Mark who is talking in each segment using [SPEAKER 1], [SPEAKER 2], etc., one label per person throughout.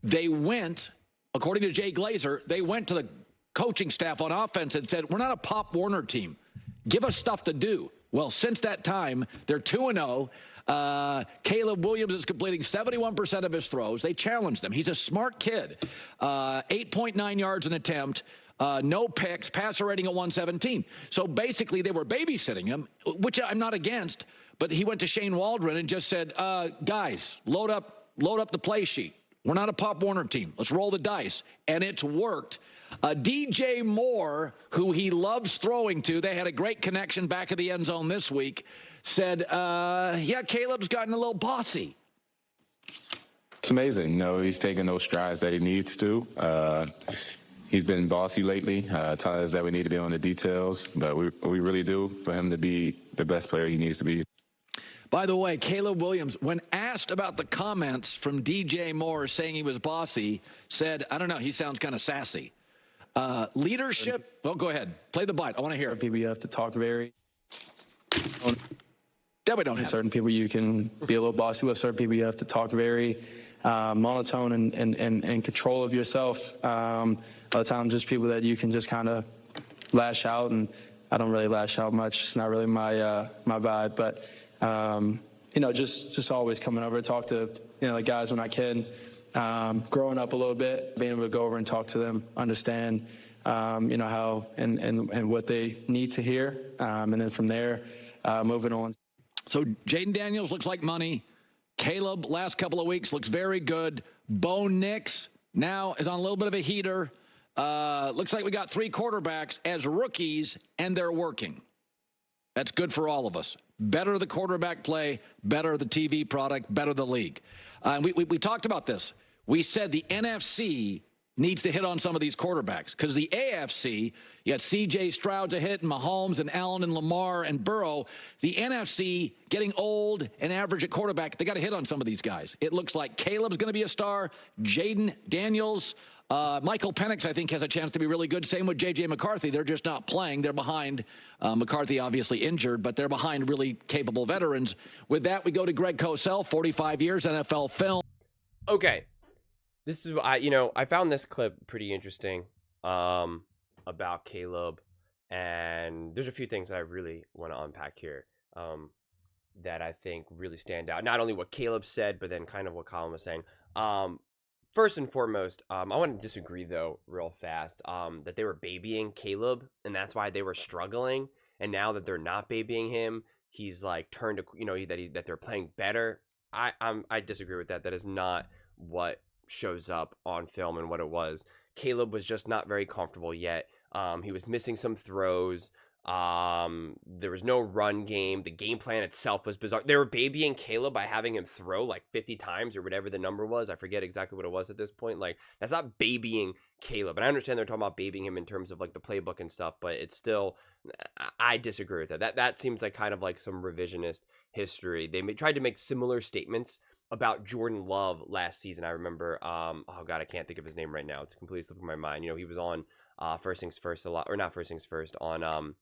[SPEAKER 1] they went, according to Jay Glazer, they went to the coaching staff on offense and said, we're not a Pop Warner team. Give us stuff to do. Well, since that time, they're 2-0. Caleb Williams is completing 71% of his throws. They challenged him. He's a smart kid. 8.9 yards an attempt. No picks, passer rating of 117. So basically, they were babysitting him, which I'm not against. But he went to Shane Waldron and just said, guys, load up the play sheet. We're not a Pop Warner team. Let's roll the dice. And it's worked. DJ Moore, who he loves throwing to, they had a great connection back of the end zone this week, said, yeah, Caleb's gotten a little bossy.
[SPEAKER 2] It's amazing. You know, he's taking those strides that he needs to. He's been bossy lately, telling us that we need to be on the details, but we really do for him to be the best player he needs to be.
[SPEAKER 1] By the way, Caleb Williams, when asked about the comments from DJ Moore saying he was bossy, said, I don't know, he sounds kind of sassy. Leadership, oh, go ahead. Play the bite. I want to hear it.
[SPEAKER 3] People you have to talk very.
[SPEAKER 1] That we don't have.
[SPEAKER 3] Certain people you can be a little bossy with. Certain people you have to talk very monotone and control of yourself. Other times, just people that you can just kind of lash out, and I don't really lash out much. It's not really my my vibe, but you know, just always coming over to talk to the guys when I can. Growing up a little bit, being able to go over and talk to them, understand how and what they need to hear, and then from there, moving on.
[SPEAKER 1] So Jaden Daniels looks like money. Caleb, last couple of weeks, looks very good. Bo Nix now is on a little bit of a heater. Looks like we got 3 quarterbacks as rookies, and they're working. That's good for all of us. Better the quarterback play, better the TV product, better the league. We talked about this. We said the NFC needs to hit on some of these quarterbacks because the AFC, you got C.J. Stroud's a hit, and Mahomes and Allen and Lamar and Burrow. The NFC getting old and average at quarterback, they got to hit on some of these guys. It looks like Caleb's going to be a star. Jaden Daniels, Michael Penix, I think, has a chance to be really good. Same with J.J. McCarthy. They're just not playing. They're behind. McCarthy obviously injured, but they're behind really capable veterans. With that, we go to Greg Cosell, 45 years, NFL film.
[SPEAKER 4] Okay. This is, I found this clip pretty interesting about Caleb, and there's a few things I really want to unpack here that I think really stand out. Not only what Caleb said, but then kind of what Colin was saying. First and foremost, I want to disagree, though, real fast, that they were babying Caleb, and that's why they were struggling. And now that they're not babying him, he's like turned to, that they're playing better. I disagree with that. That is not what shows up on film and what it was. Caleb was just not very comfortable yet. He was missing some throws. There was no run game. The game plan itself was bizarre. They were babying Caleb by having him throw like 50 times or whatever the number was. I forget exactly what it was at this point. Like, that's not babying Caleb. And I understand they're talking about babying him in terms of like the playbook and stuff, but it's still, I disagree with that. That seems like kind of like some revisionist history. They tried to make similar statements about Jordan Love last season. I remember, oh God, I can't think of his name right now. It's completely slipping my mind. He was on First Things First a lot, or not First Things First, on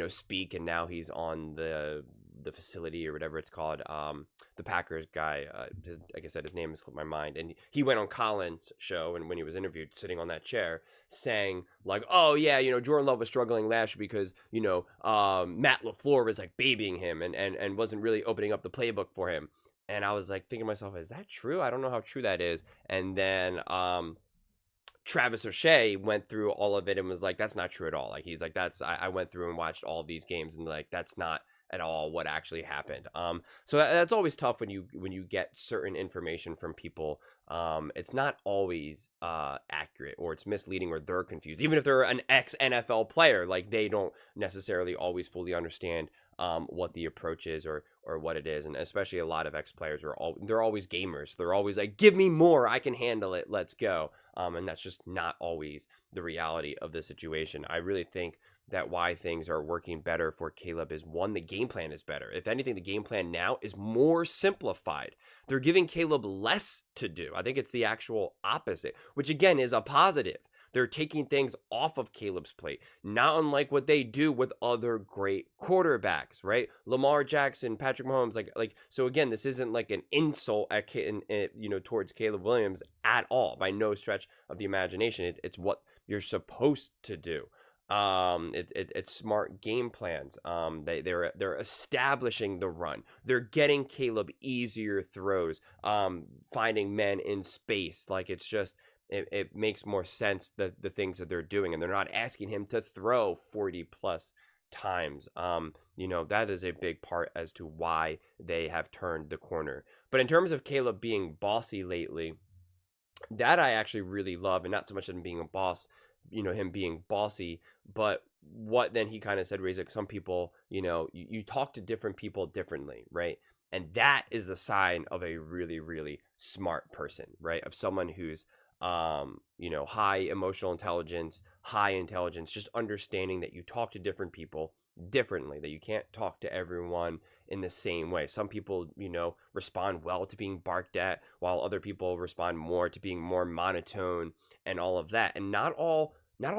[SPEAKER 4] Speak, and now he's on the facility or whatever it's called. The Packers guy, like I said, his name has slipped my mind, and he went on Colin's show, and when he was interviewed, sitting on that chair, saying like, oh yeah, Jordan Love was struggling last year because Matt LaFleur was like babying him and wasn't really opening up the playbook for him. And I was like thinking to myself, is that true? I don't know how true that is. And then Travis O'Shea went through all of it and was like, that's not true at all. Like, he's like, I went through and watched all these games, and like, that's not at all what actually happened. So that's always tough when you get certain information from people. It's not always accurate, or it's misleading, or they're confused. Even if they're an ex-NFL player, like, they don't necessarily always fully understand what the approach is or what it is. And especially a lot of ex-players they're always gamers. They're always like, give me more, I can handle it, let's go. And that's just not always the reality of the situation. I really think that why things are working better for Caleb is, one, the game plan is better. If anything, the game plan now is more simplified. They're giving Caleb less to do. I think it's the actual opposite, which again is a positive. They're taking things off of Caleb's plate, not unlike what they do with other great quarterbacks, right? Lamar Jackson, Patrick Mahomes, so again, this isn't like an insult towards Caleb Williams at all, by no stretch of the imagination. It's what you're supposed to do. It's smart game plans. They're establishing the run. They're getting Caleb easier throws. Finding men in space. Like, it's just it makes more sense, the things that they're doing, and they're not asking him to throw 40 plus times. That is a big part as to why they have turned the corner. But in terms of Caleb being bossy lately, that I actually really love, and not so much him being a boss, him being bossy, but what then he kind of said, where he's like, some people, you talk to different people differently, right? And that is the sign of a really, really smart person, right? Of someone who's, high emotional intelligence, high intelligence, just understanding that you talk to different people differently, that you can't talk to everyone in the same way. Some people, respond well to being barked at, while other people respond more to being more monotone and all of that. And not all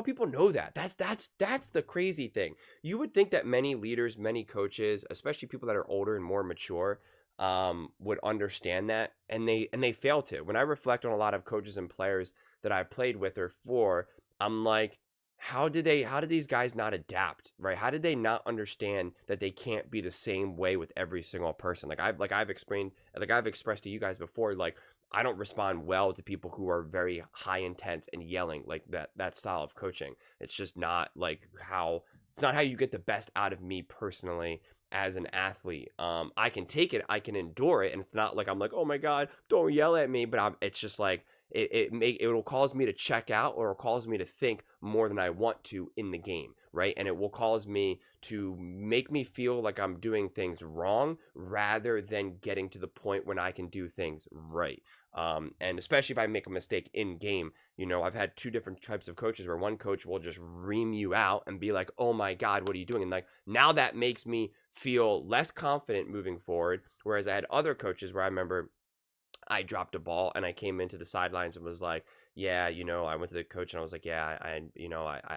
[SPEAKER 4] people know that. That's the crazy thing. You would think that many leaders, many coaches, especially people that are older and more mature, would understand that, and they fail to. When I reflect on a lot of coaches and players that I played with or for, I'm like, how did these guys not adapt, right? How did they not understand that they can't be the same way with every single person? I've expressed to you guys before, like, I don't respond well to people who are very high intense and yelling, like that style of coaching. It's just not how you get the best out of me personally as an athlete. I can take it, I can endure it, and it's not like I'm like, oh my God, don't yell at me. But it's just like, it'll cause me to check out, or it'll cause me to think more than I want to in the game, right? And it will cause me to make me feel like I'm doing things wrong, rather than getting to the point when I can do things right. And especially if I make a mistake in game, I've had two different types of coaches, where one coach will just ream you out and be like, oh my God, what are you doing? And now that makes me feel less confident moving forward. Whereas I had other coaches where I remember I dropped a ball and I came into the sidelines and was like, yeah, I went to the coach and I was like, yeah,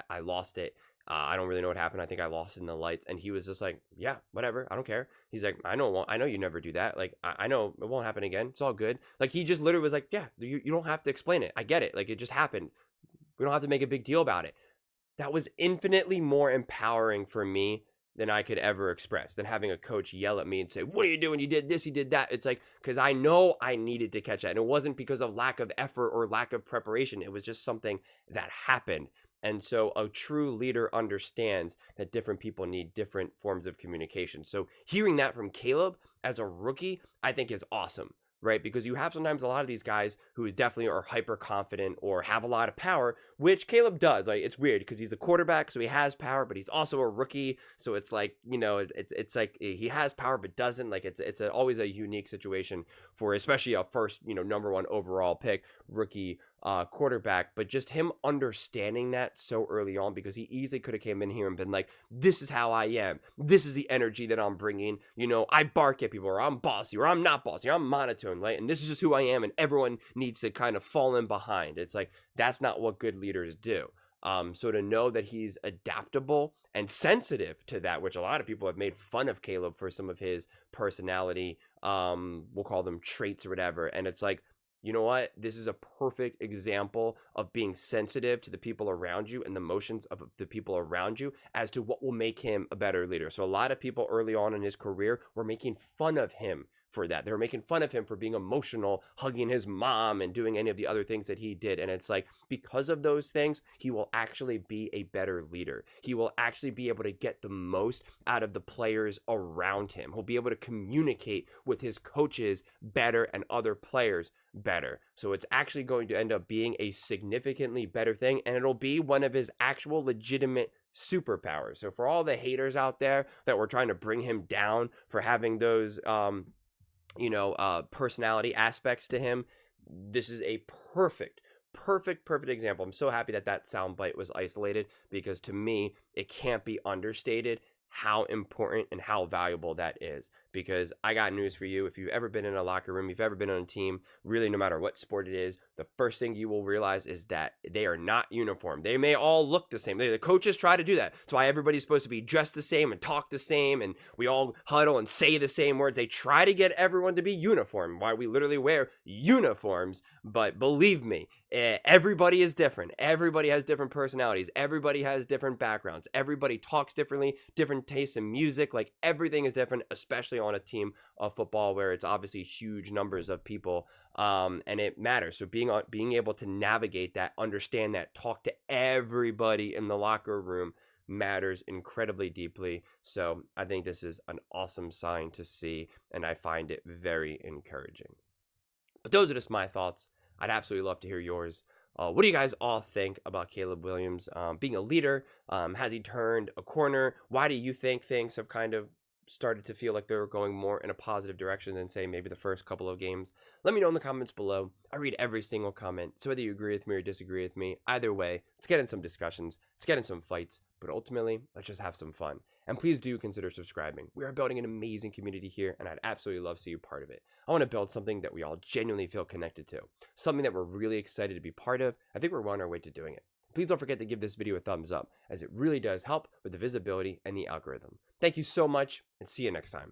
[SPEAKER 4] I lost it. I don't really know what happened. I think I lost it in the lights. And he was just like, yeah, whatever. I don't care. He's like, I know you never do that. Like, I know it won't happen again. It's all good. Like, he just literally was like, yeah, you don't have to explain it. I get it. Like, it just happened. We don't have to make a big deal about it. That was infinitely more empowering for me than I could ever express, than having a coach yell at me and say, what are you doing? You did this, you did that. It's like, because I know I needed to catch that. And it wasn't because of lack of effort or lack of preparation. It was just something that happened. And so a true leader understands that different people need different forms of communication. So hearing that from Caleb as a rookie, I think is awesome, right? Because you have sometimes a lot of these guys who definitely are hyper confident or have a lot of power, which Caleb does. Like, it's weird because he's the quarterback, so he has power, but he's also a rookie. So it's like, it's like he has power but doesn't. Like, it's always a unique situation for especially a first, number one overall pick rookie quarterback. But just him understanding that so early on, because he easily could have came in here and been like, this is how I am, this is the energy that I'm bringing, I bark at people, or I'm bossy, or I'm not bossy, I'm monotone, right? And this is just who I am, and everyone needs to kind of fall in behind. It's like, that's not what good leaders do. So to know that he's adaptable and sensitive to that, which a lot of people have made fun of Caleb for some of his personality, we'll call them traits or whatever. And it's like, you know what? This is a perfect example of being sensitive to the people around you and the emotions of the people around you as to what will make him a better leader. So a lot of people early on in his career were making fun of him for that. They were making fun of him for being emotional, hugging his mom, and doing any of the other things that he did. And it's like, because of those things, he will actually be a better leader. He will actually be able to get the most out of the players around him. He'll be able to communicate with his coaches better and other players better. So it's actually going to end up being a significantly better thing, and it'll be one of his actual legitimate superpowers. So for all the haters out there that were trying to bring him down for having those personality aspects to him, this is a perfect example. I'm so happy that soundbite was isolated, because to me, it can't be understated how important and how valuable that is. because I got news for you. If you've ever been in a locker room, you've ever been on a team, really no matter what sport it is, the first thing you will realize is that they are not uniform. They may all look the same. The coaches try to do that. That's why everybody's supposed to be dressed the same and talk the same, and we all huddle and say the same words. They try to get everyone to be uniform, why we literally wear uniforms. But believe me, everybody is different. Everybody has different personalities. Everybody has different backgrounds. Everybody talks differently, different tastes in music. Like, everything is different, especially on a team of football where it's obviously huge numbers of people, and it matters. So being able to navigate that, understand that, talk to everybody in the locker room matters incredibly deeply. So I think this is an awesome sign to see, and I find it very encouraging. But those are just my thoughts. I'd absolutely love to hear yours. What do you guys all think about Caleb Williams being a leader? Has he turned a corner? Why do you think things have kind of started to feel like they're going more in a positive direction than, say, maybe the first couple of games? Let me know in the comments below. I read every single comment, so whether you agree with me or disagree with me, either way, let's get in some discussions, let's get in some fights, but ultimately, let's just have some fun. And please do consider subscribing. We are building an amazing community here, and I'd absolutely love to see you part of it. I want to build something that we all genuinely feel connected to, something that we're really excited to be part of. I think we're on our way to doing it. Please don't forget to give this video a thumbs up, as it really does help with the visibility and the algorithm. Thank you so much, and see you next time.